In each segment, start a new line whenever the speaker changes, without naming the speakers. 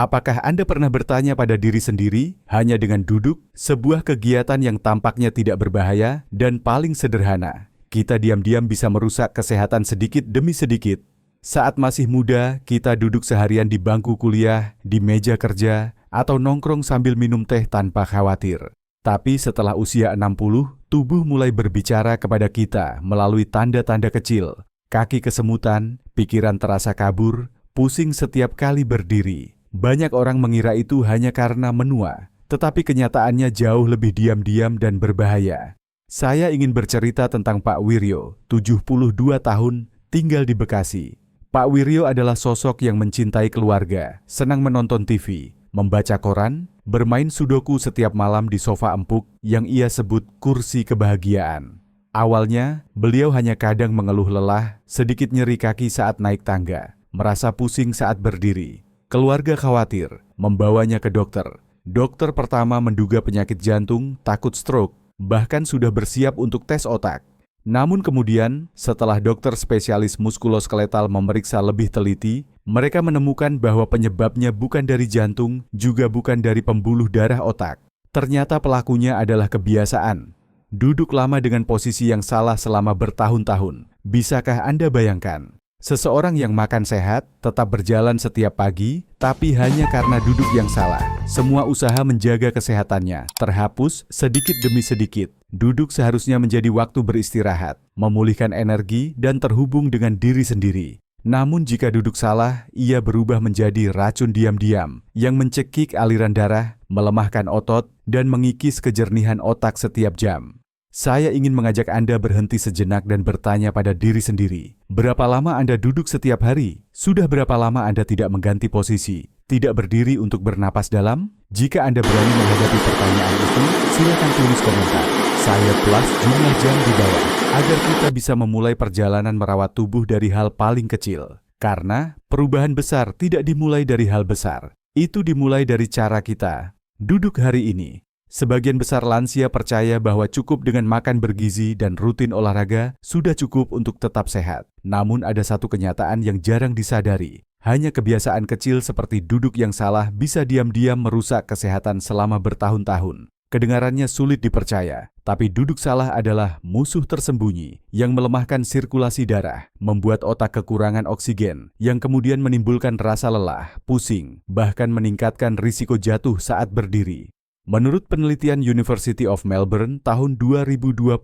Apakah Anda pernah bertanya pada diri sendiri, hanya dengan duduk, sebuah kegiatan yang tampaknya tidak berbahaya dan paling sederhana, kita diam-diam bisa merusak kesehatan sedikit demi sedikit? Saat masih muda, kita duduk seharian di bangku kuliah, di meja kerja, atau nongkrong sambil minum teh tanpa khawatir. Tapi setelah usia 60, tubuh mulai berbicara kepada kita melalui tanda-tanda kecil. Kaki kesemutan, pikiran terasa kabur, pusing setiap kali berdiri. Banyak orang mengira itu hanya karena menua, tetapi kenyataannya jauh lebih diam-diam dan berbahaya. Saya ingin bercerita tentang Pak Wiryo, 72 tahun, tinggal di Bekasi. Pak Wiryo adalah sosok yang mencintai keluarga, senang menonton TV, membaca koran, bermain sudoku setiap malam di sofa empuk yang ia sebut kursi kebahagiaan. Awalnya, beliau hanya kadang mengeluh lelah, sedikit nyeri kaki saat naik tangga, merasa pusing saat berdiri. Keluarga khawatir, membawanya ke dokter. Dokter pertama menduga penyakit jantung, takut stroke, bahkan sudah bersiap untuk tes otak. Namun kemudian, setelah dokter spesialis muskuloskeletal memeriksa lebih teliti, mereka menemukan bahwa penyebabnya bukan dari jantung, juga bukan dari pembuluh darah otak. Ternyata pelakunya adalah kebiasaan. Duduk lama dengan posisi yang salah selama bertahun-tahun. Bisakah Anda bayangkan? Seseorang yang makan sehat, tetap berjalan setiap pagi, tapi hanya karena duduk yang salah. Semua usaha menjaga kesehatannya terhapus sedikit demi sedikit. Duduk seharusnya menjadi waktu beristirahat, memulihkan energi, dan terhubung dengan diri sendiri. Namun jika duduk salah, ia berubah menjadi racun diam-diam yang mencekik aliran darah, melemahkan otot, dan mengikis kejernihan otak setiap jam. Saya ingin mengajak Anda berhenti sejenak dan bertanya pada diri sendiri. Berapa lama Anda duduk setiap hari? Sudah berapa lama Anda tidak mengganti posisi? Tidak berdiri untuk bernapas dalam? Jika Anda berani menghadapi pertanyaan itu, silakan tulis komentar. Saya plus jumlah jam di bawah, agar kita bisa memulai perjalanan merawat tubuh dari hal paling kecil. Karena perubahan besar tidak dimulai dari hal besar. Itu dimulai dari cara kita duduk hari ini. Sebagian besar lansia percaya bahwa cukup dengan makan bergizi dan rutin olahraga sudah cukup untuk tetap sehat. Namun ada satu kenyataan yang jarang disadari. Hanya kebiasaan kecil seperti duduk yang salah bisa diam-diam merusak kesehatan selama bertahun-tahun. Kedengarannya sulit dipercaya, tapi duduk salah adalah musuh tersembunyi yang melemahkan sirkulasi darah, membuat otak kekurangan oksigen, yang kemudian menimbulkan rasa lelah, pusing, bahkan meningkatkan risiko jatuh saat berdiri. Menurut penelitian University of Melbourne tahun 2021,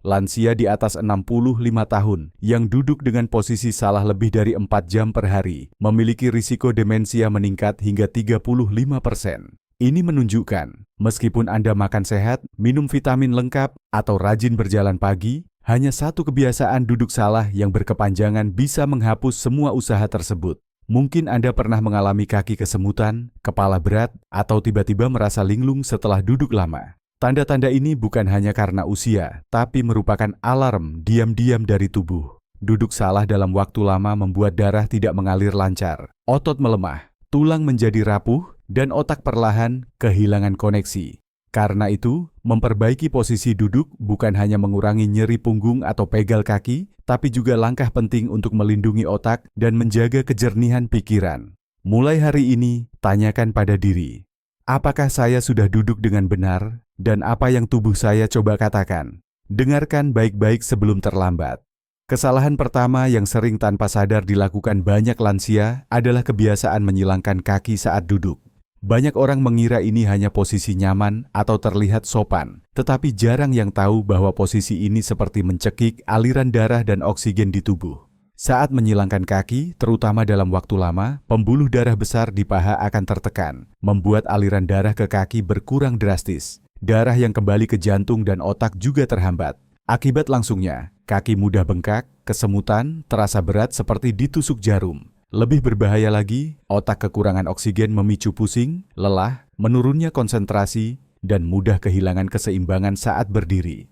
lansia di atas 65 tahun yang duduk dengan posisi salah lebih dari 4 jam per hari memiliki risiko demensia meningkat hingga 35%. Ini menunjukkan, meskipun Anda makan sehat, minum vitamin lengkap, atau rajin berjalan pagi, hanya satu kebiasaan duduk salah yang berkepanjangan bisa menghapus semua usaha tersebut. Mungkin Anda pernah mengalami kaki kesemutan, kepala berat, atau tiba-tiba merasa linglung setelah duduk lama. Tanda-tanda ini bukan hanya karena usia, tapi merupakan alarm diam-diam dari tubuh. Duduk salah dalam waktu lama membuat darah tidak mengalir lancar, otot melemah, tulang menjadi rapuh, dan otak perlahan kehilangan koneksi. Karena itu, memperbaiki posisi duduk bukan hanya mengurangi nyeri punggung atau pegal kaki, tapi juga langkah penting untuk melindungi otak dan menjaga kejernihan pikiran. Mulai hari ini, tanyakan pada diri, apakah saya sudah duduk dengan benar, dan apa yang tubuh saya coba katakan? Dengarkan baik-baik sebelum terlambat. Kesalahan pertama yang sering tanpa sadar dilakukan banyak lansia adalah kebiasaan menyilangkan kaki saat duduk. Banyak orang mengira ini hanya posisi nyaman atau terlihat sopan, tetapi jarang yang tahu bahwa posisi ini seperti mencekik aliran darah dan oksigen di tubuh. Saat menyilangkan kaki, terutama dalam waktu lama, pembuluh darah besar di paha akan tertekan, membuat aliran darah ke kaki berkurang drastis. Darah yang kembali ke jantung dan otak juga terhambat. Akibat langsungnya, kaki mudah bengkak, kesemutan, terasa berat seperti ditusuk jarum. Lebih berbahaya lagi, otak kekurangan oksigen memicu pusing, lelah, menurunnya konsentrasi, dan mudah kehilangan keseimbangan saat berdiri.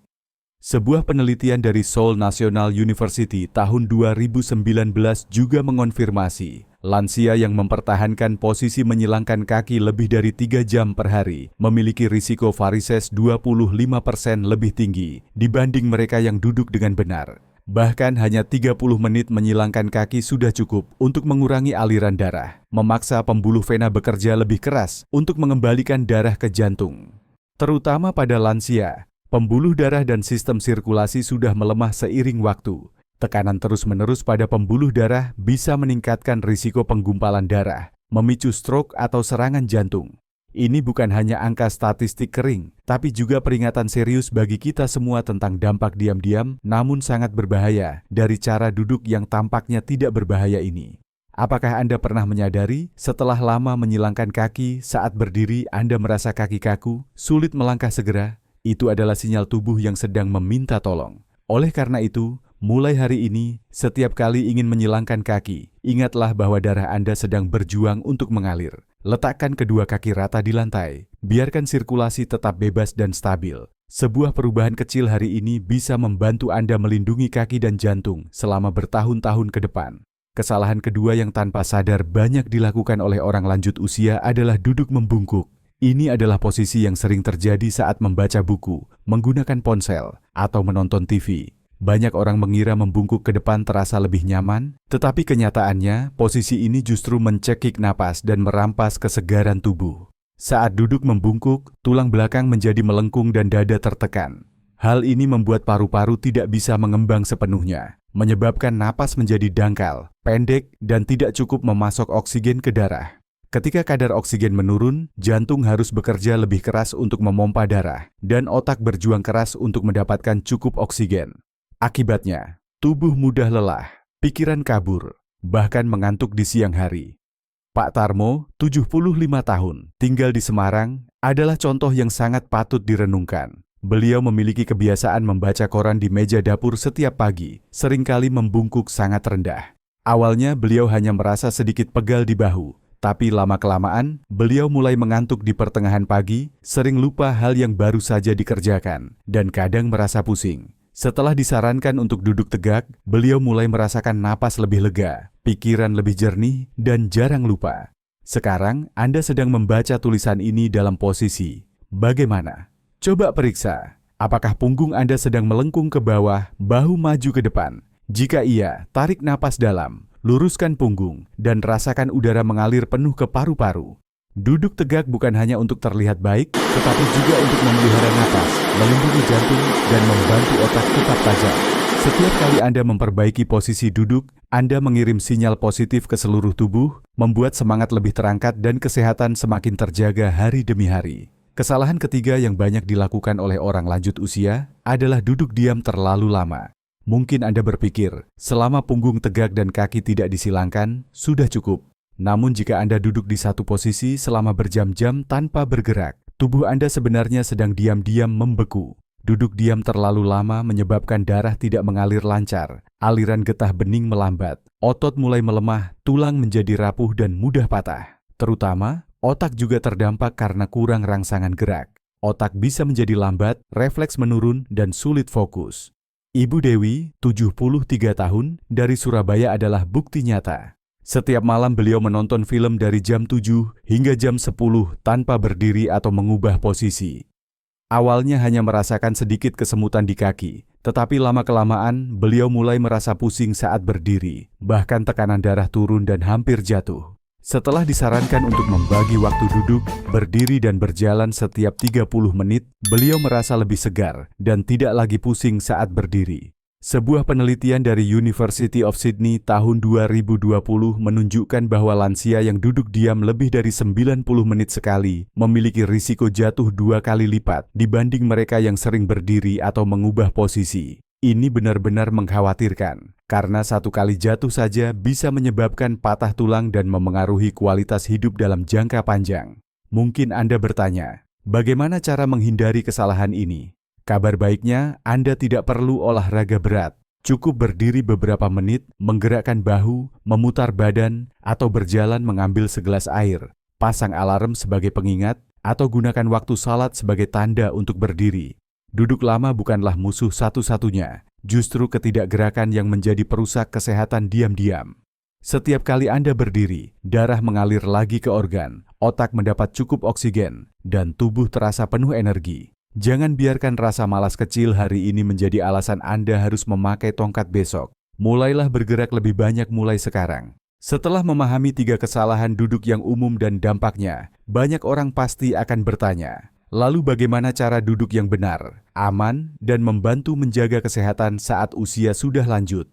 Sebuah penelitian dari Seoul National University tahun 2019 juga mengonfirmasi, lansia yang mempertahankan posisi menyilangkan kaki lebih dari 3 jam per hari memiliki risiko varises 25% lebih tinggi dibanding mereka yang duduk dengan benar. Bahkan hanya 30 menit menyilangkan kaki sudah cukup untuk mengurangi aliran darah, memaksa pembuluh vena bekerja lebih keras untuk mengembalikan darah ke jantung. Terutama pada lansia, pembuluh darah dan sistem sirkulasi sudah melemah seiring waktu. Tekanan terus-menerus pada pembuluh darah bisa meningkatkan risiko penggumpalan darah, memicu stroke atau serangan jantung. Ini bukan hanya angka statistik kering, tapi juga peringatan serius bagi kita semua tentang dampak diam-diam namun sangat berbahaya dari cara duduk yang tampaknya tidak berbahaya ini. Apakah Anda pernah menyadari setelah lama menyilangkan kaki saat berdiri Anda merasa kaki kaku, sulit melangkah segera? Itu adalah sinyal tubuh yang sedang meminta tolong. Oleh karena itu, mulai hari ini, setiap kali ingin menyilangkan kaki, ingatlah bahwa darah Anda sedang berjuang untuk mengalir. Letakkan kedua kaki rata di lantai, biarkan sirkulasi tetap bebas dan stabil. Sebuah perubahan kecil hari ini bisa membantu Anda melindungi kaki dan jantung selama bertahun-tahun ke depan. Kesalahan kedua yang tanpa sadar banyak dilakukan oleh orang lanjut usia adalah duduk membungkuk. Ini adalah posisi yang sering terjadi saat membaca buku, menggunakan ponsel, atau menonton TV. Banyak orang mengira membungkuk ke depan terasa lebih nyaman, tetapi kenyataannya posisi ini justru mencekik napas dan merampas kesegaran tubuh. Saat duduk membungkuk, tulang belakang menjadi melengkung dan dada tertekan. Hal ini membuat paru-paru tidak bisa mengembang sepenuhnya, menyebabkan napas menjadi dangkal, pendek, dan tidak cukup memasok oksigen ke darah. Ketika kadar oksigen menurun, jantung harus bekerja lebih keras untuk memompa darah, dan otak berjuang keras untuk mendapatkan cukup oksigen. Akibatnya, tubuh mudah lelah, pikiran kabur, bahkan mengantuk di siang hari. Pak Tarmo, 75 tahun, tinggal di Semarang, adalah contoh yang sangat patut direnungkan. Beliau memiliki kebiasaan membaca koran di meja dapur setiap pagi, seringkali membungkuk sangat rendah. Awalnya beliau hanya merasa sedikit pegal di bahu, tapi lama-kelamaan beliau mulai mengantuk di pertengahan pagi, sering lupa hal yang baru saja dikerjakan, dan kadang merasa pusing. Setelah disarankan untuk duduk tegak, beliau mulai merasakan napas lebih lega, pikiran lebih jernih, dan jarang lupa. Sekarang Anda sedang membaca tulisan ini dalam posisi bagaimana? Coba periksa, apakah punggung Anda sedang melengkung ke bawah, bahu maju ke depan? Jika iya, tarik napas dalam, luruskan punggung, dan rasakan udara mengalir penuh ke paru-paru. Duduk tegak bukan hanya untuk terlihat baik, tetapi juga untuk memelihara napas, melindungi jantung, dan membantu otak tetap tajam. Setiap kali Anda memperbaiki posisi duduk, Anda mengirim sinyal positif ke seluruh tubuh, membuat semangat lebih terangkat dan kesehatan semakin terjaga hari demi hari. Kesalahan ketiga yang banyak dilakukan oleh orang lanjut usia adalah duduk diam terlalu lama. Mungkin Anda berpikir, selama punggung tegak dan kaki tidak disilangkan, sudah cukup. Namun jika Anda duduk di satu posisi selama berjam-jam tanpa bergerak, tubuh Anda sebenarnya sedang diam-diam membeku. Duduk diam terlalu lama menyebabkan darah tidak mengalir lancar, aliran getah bening melambat, otot mulai melemah, tulang menjadi rapuh dan mudah patah. Terutama, otak juga terdampak karena kurang rangsangan gerak. Otak bisa menjadi lambat, refleks menurun, dan sulit fokus. Ibu Dewi, 73 tahun, dari Surabaya adalah bukti nyata. Setiap malam beliau menonton film dari jam 7 hingga jam 10 tanpa berdiri atau mengubah posisi. Awalnya hanya merasakan sedikit kesemutan di kaki, tetapi lama-kelamaan beliau mulai merasa pusing saat berdiri, bahkan tekanan darah turun dan hampir jatuh. Setelah disarankan untuk membagi waktu duduk, berdiri dan berjalan setiap 30 menit, beliau merasa lebih segar dan tidak lagi pusing saat berdiri. Sebuah penelitian dari University of Sydney tahun 2020 menunjukkan bahwa lansia yang duduk diam lebih dari 90 menit sekali memiliki risiko jatuh 2 kali lipat dibanding mereka yang sering berdiri atau mengubah posisi. Ini benar-benar mengkhawatirkan, karena satu kali jatuh saja bisa menyebabkan patah tulang dan memengaruhi kualitas hidup dalam jangka panjang. Mungkin Anda bertanya, bagaimana cara menghindari kesalahan ini? Kabar baiknya, Anda tidak perlu olahraga berat. Cukup berdiri beberapa menit, menggerakkan bahu, memutar badan, atau berjalan mengambil segelas air. Pasang alarm sebagai pengingat, atau gunakan waktu salat sebagai tanda untuk berdiri. Duduk lama bukanlah musuh satu-satunya, justru ketidakgerakan yang menjadi perusak kesehatan diam-diam. Setiap kali Anda berdiri, darah mengalir lagi ke organ, otak mendapat cukup oksigen, dan tubuh terasa penuh energi. Jangan biarkan rasa malas kecil hari ini menjadi alasan Anda harus memakai tongkat besok. Mulailah bergerak lebih banyak mulai sekarang. Setelah memahami 3 kesalahan duduk yang umum dan dampaknya, banyak orang pasti akan bertanya, lalu bagaimana cara duduk yang benar, aman, dan membantu menjaga kesehatan saat usia sudah lanjut?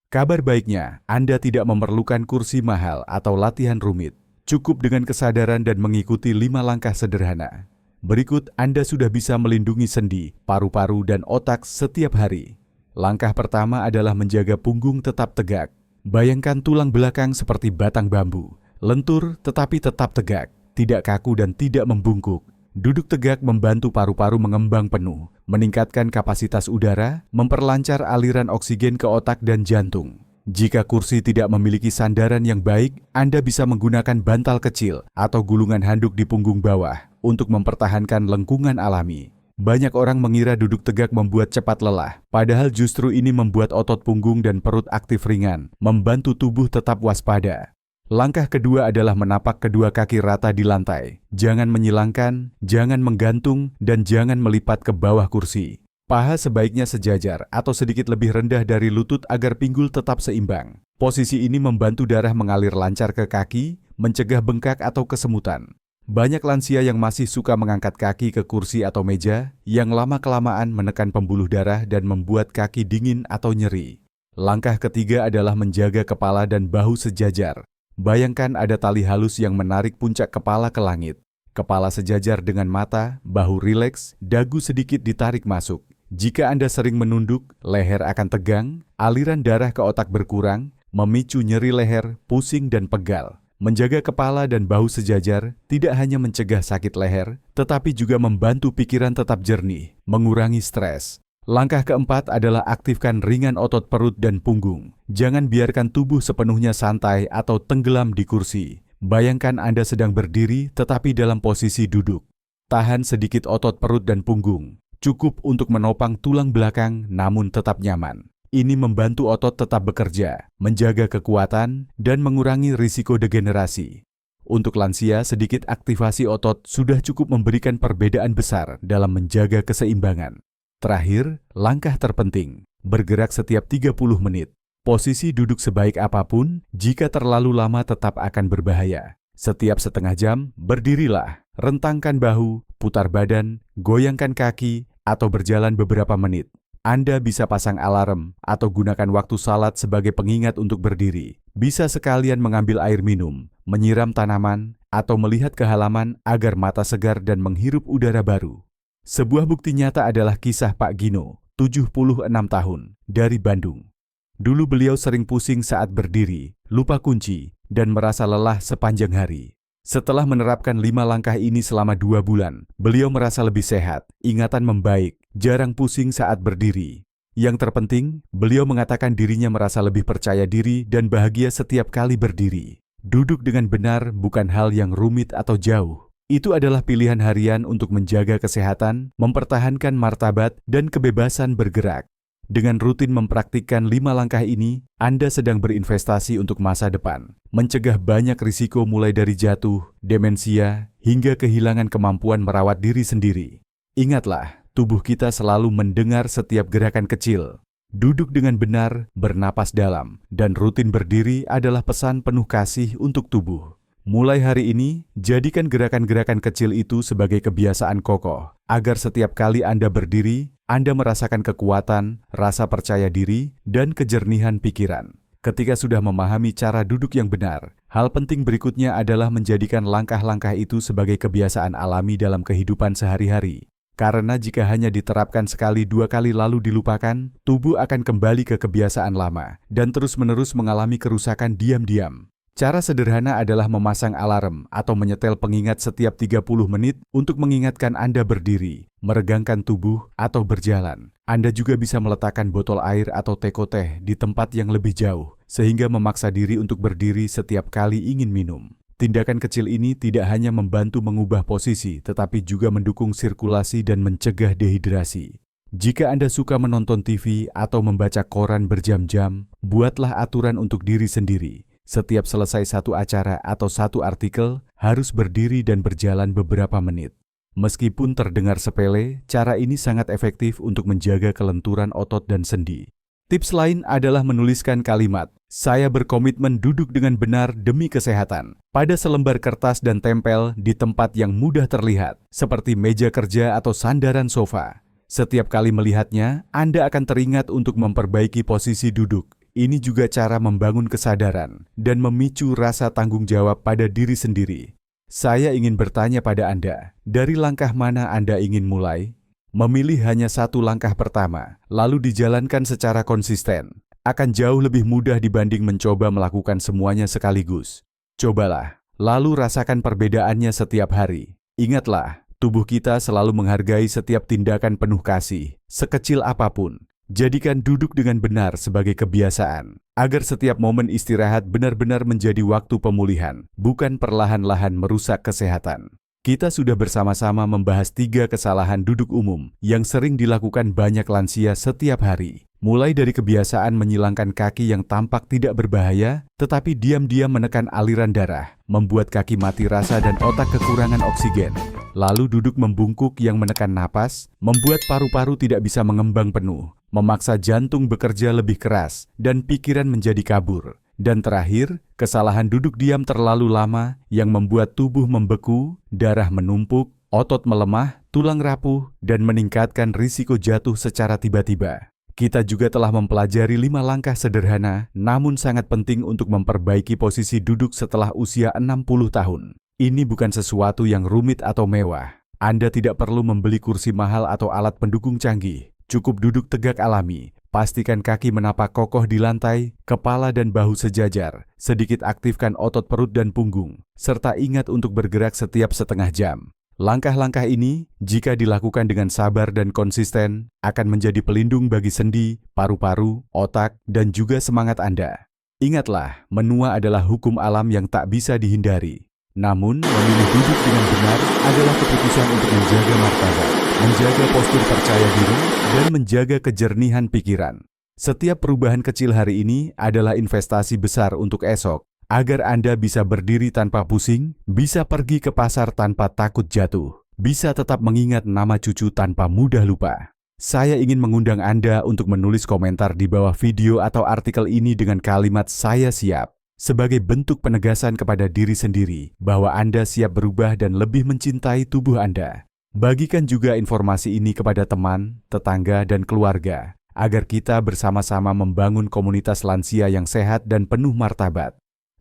Kabar baiknya, Anda tidak memerlukan kursi mahal atau latihan rumit. Cukup dengan kesadaran dan mengikuti 5 langkah sederhana. Berikut Anda sudah bisa melindungi sendi, paru-paru, dan otak setiap hari. Langkah pertama adalah menjaga punggung tetap tegak. Bayangkan tulang belakang seperti batang bambu, lentur tetapi tetap tegak, tidak kaku dan tidak membungkuk. Duduk tegak membantu paru-paru mengembang penuh, meningkatkan kapasitas udara, memperlancar aliran oksigen ke otak dan jantung. Jika kursi tidak memiliki sandaran yang baik, Anda bisa menggunakan bantal kecil atau gulungan handuk di punggung bawah untuk mempertahankan lengkungan alami. Banyak orang mengira duduk tegak membuat cepat lelah, padahal justru ini membuat otot punggung dan perut aktif ringan, membantu tubuh tetap waspada. Langkah kedua adalah menapak kedua kaki rata di lantai. Jangan menyilangkan, jangan menggantung, dan jangan melipat ke bawah kursi. Paha sebaiknya sejajar atau sedikit lebih rendah dari lutut agar pinggul tetap seimbang. Posisi ini membantu darah mengalir lancar ke kaki, mencegah bengkak atau kesemutan. Banyak lansia yang masih suka mengangkat kaki ke kursi atau meja, yang lama-kelamaan menekan pembuluh darah dan membuat kaki dingin atau nyeri. Langkah ketiga adalah menjaga kepala dan bahu sejajar. Bayangkan ada tali halus yang menarik puncak kepala ke langit. Kepala sejajar dengan mata, bahu rileks, dagu sedikit ditarik masuk. Jika Anda sering menunduk, leher akan tegang, aliran darah ke otak berkurang, memicu nyeri leher, pusing, dan pegal. Menjaga kepala dan bahu sejajar tidak hanya mencegah sakit leher, tetapi juga membantu pikiran tetap jernih, mengurangi stres. Langkah keempat adalah aktifkan ringan otot perut dan punggung. Jangan biarkan tubuh sepenuhnya santai atau tenggelam di kursi. Bayangkan Anda sedang berdiri tetapi dalam posisi duduk. Tahan sedikit otot perut dan punggung. Cukup untuk menopang tulang belakang namun tetap nyaman. Ini membantu otot tetap bekerja, menjaga kekuatan, dan mengurangi risiko degenerasi. Untuk lansia, sedikit aktivasi otot sudah cukup memberikan perbedaan besar dalam menjaga keseimbangan. Terakhir, langkah terpenting, bergerak setiap 30 menit. Posisi duduk sebaik apapun, jika terlalu lama tetap akan berbahaya. Setiap setengah jam, berdirilah, rentangkan bahu, putar badan, goyangkan kaki, atau berjalan beberapa menit. Anda bisa pasang alarm atau gunakan waktu salat sebagai pengingat untuk berdiri. Bisa sekalian mengambil air minum, menyiram tanaman, atau melihat ke halaman agar mata segar dan menghirup udara baru. Sebuah bukti nyata adalah kisah Pak Gino, 76 tahun, dari Bandung. Dulu beliau sering pusing saat berdiri, lupa kunci, dan merasa lelah sepanjang hari. Setelah menerapkan 5 langkah ini selama 2 bulan, beliau merasa lebih sehat, ingatan membaik, jarang pusing saat berdiri. Yang terpenting, beliau mengatakan dirinya merasa lebih percaya diri dan bahagia setiap kali berdiri. Duduk dengan benar bukan hal yang rumit atau jauh. Itu adalah pilihan harian untuk menjaga kesehatan, mempertahankan martabat, dan kebebasan bergerak. Dengan rutin mempraktikkan 5 langkah ini, Anda sedang berinvestasi untuk masa depan, mencegah banyak risiko mulai dari jatuh, demensia, hingga kehilangan kemampuan merawat diri sendiri. Ingatlah, tubuh kita selalu mendengar setiap gerakan kecil. Duduk dengan benar, bernapas dalam, dan rutin berdiri adalah pesan penuh kasih untuk tubuh. Mulai hari ini, jadikan gerakan-gerakan kecil itu sebagai kebiasaan kokoh, agar setiap kali Anda berdiri, Anda merasakan kekuatan, rasa percaya diri, dan kejernihan pikiran. Ketika sudah memahami cara duduk yang benar, hal penting berikutnya adalah menjadikan langkah-langkah itu sebagai kebiasaan alami dalam kehidupan sehari-hari. Karena jika hanya diterapkan sekali 2 kali lalu dilupakan, tubuh akan kembali ke kebiasaan lama dan terus-menerus mengalami kerusakan diam-diam. Cara sederhana adalah memasang alarm atau menyetel pengingat setiap 30 menit untuk mengingatkan Anda berdiri, meregangkan tubuh, atau berjalan. Anda juga bisa meletakkan botol air atau teko teh di tempat yang lebih jauh, sehingga memaksa diri untuk berdiri setiap kali ingin minum. Tindakan kecil ini tidak hanya membantu mengubah posisi, tetapi juga mendukung sirkulasi dan mencegah dehidrasi. Jika Anda suka menonton TV atau membaca koran berjam-jam, buatlah aturan untuk diri sendiri. Setiap selesai satu acara atau satu artikel, harus berdiri dan berjalan beberapa menit. Meskipun terdengar sepele, cara ini sangat efektif untuk menjaga kelenturan otot dan sendi. Tips lain adalah menuliskan kalimat, "Saya berkomitmen duduk dengan benar demi kesehatan," pada selembar kertas dan tempel di tempat yang mudah terlihat, seperti meja kerja atau sandaran sofa. Setiap kali melihatnya, Anda akan teringat untuk memperbaiki posisi duduk. Ini juga cara membangun kesadaran dan memicu rasa tanggung jawab pada diri sendiri. Saya ingin bertanya pada Anda, dari langkah mana Anda ingin mulai? Memilih hanya satu langkah pertama, lalu dijalankan secara konsisten, akan jauh lebih mudah dibanding mencoba melakukan semuanya sekaligus. Cobalah, lalu rasakan perbedaannya setiap hari. Ingatlah, tubuh kita selalu menghargai setiap tindakan penuh kasih, sekecil apapun. Jadikan duduk dengan benar sebagai kebiasaan, agar setiap momen istirahat benar-benar menjadi waktu pemulihan, bukan perlahan-lahan merusak kesehatan. Kita sudah bersama-sama membahas 3 kesalahan duduk umum yang sering dilakukan banyak lansia setiap hari. Mulai dari kebiasaan menyilangkan kaki yang tampak tidak berbahaya, tetapi diam-diam menekan aliran darah, membuat kaki mati rasa dan otak kekurangan oksigen. Lalu duduk membungkuk yang menekan napas, membuat paru-paru tidak bisa mengembang penuh, memaksa jantung bekerja lebih keras, dan pikiran menjadi kabur. Dan terakhir, kesalahan duduk diam terlalu lama yang membuat tubuh membeku, darah menumpuk, otot melemah, tulang rapuh, dan meningkatkan risiko jatuh secara tiba-tiba. Kita juga telah mempelajari 5 langkah sederhana, namun sangat penting untuk memperbaiki posisi duduk setelah usia 60 tahun. Ini bukan sesuatu yang rumit atau mewah. Anda tidak perlu membeli kursi mahal atau alat pendukung canggih. Cukup duduk tegak alami. Pastikan kaki menapak kokoh di lantai, kepala dan bahu sejajar. Sedikit aktifkan otot perut dan punggung, serta ingat untuk bergerak setiap setengah jam. Langkah-langkah ini, jika dilakukan dengan sabar dan konsisten, akan menjadi pelindung bagi sendi, paru-paru, otak, dan juga semangat Anda. Ingatlah, menua adalah hukum alam yang tak bisa dihindari. Namun, memilih duduk dengan benar adalah keputusan untuk menjaga martabat, menjaga postur percaya diri, dan menjaga kejernihan pikiran. Setiap perubahan kecil hari ini adalah investasi besar untuk esok, agar Anda bisa berdiri tanpa pusing, bisa pergi ke pasar tanpa takut jatuh, bisa tetap mengingat nama cucu tanpa mudah lupa. Saya ingin mengundang Anda untuk menulis komentar di bawah video atau artikel ini dengan kalimat "Saya siap", sebagai bentuk penegasan kepada diri sendiri bahwa Anda siap berubah dan lebih mencintai tubuh Anda. Bagikan juga informasi ini kepada teman, tetangga, dan keluarga, agar kita bersama-sama membangun komunitas lansia yang sehat dan penuh martabat.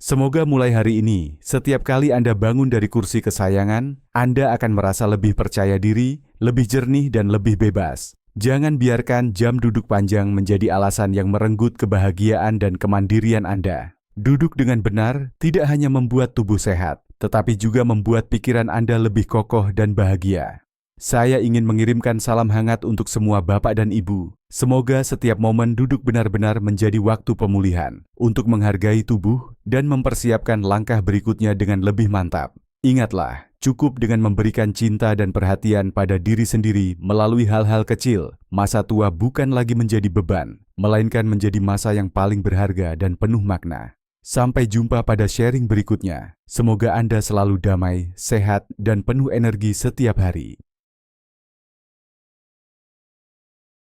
Semoga mulai hari ini, setiap kali Anda bangun dari kursi kesayangan, Anda akan merasa lebih percaya diri, lebih jernih, dan lebih bebas. Jangan biarkan jam duduk panjang menjadi alasan yang merenggut kebahagiaan dan kemandirian Anda. Duduk dengan benar tidak hanya membuat tubuh sehat, tetapi juga membuat pikiran Anda lebih kokoh dan bahagia. Saya ingin mengirimkan salam hangat untuk semua bapak dan ibu. Semoga setiap momen duduk benar-benar menjadi waktu pemulihan, untuk menghargai tubuh dan mempersiapkan langkah berikutnya dengan lebih mantap. Ingatlah, cukup dengan memberikan cinta dan perhatian pada diri sendiri melalui hal-hal kecil. Masa tua bukan lagi menjadi beban, melainkan menjadi masa yang paling berharga dan penuh makna. Sampai jumpa pada sharing berikutnya. Semoga Anda selalu damai, sehat, dan penuh energi setiap hari.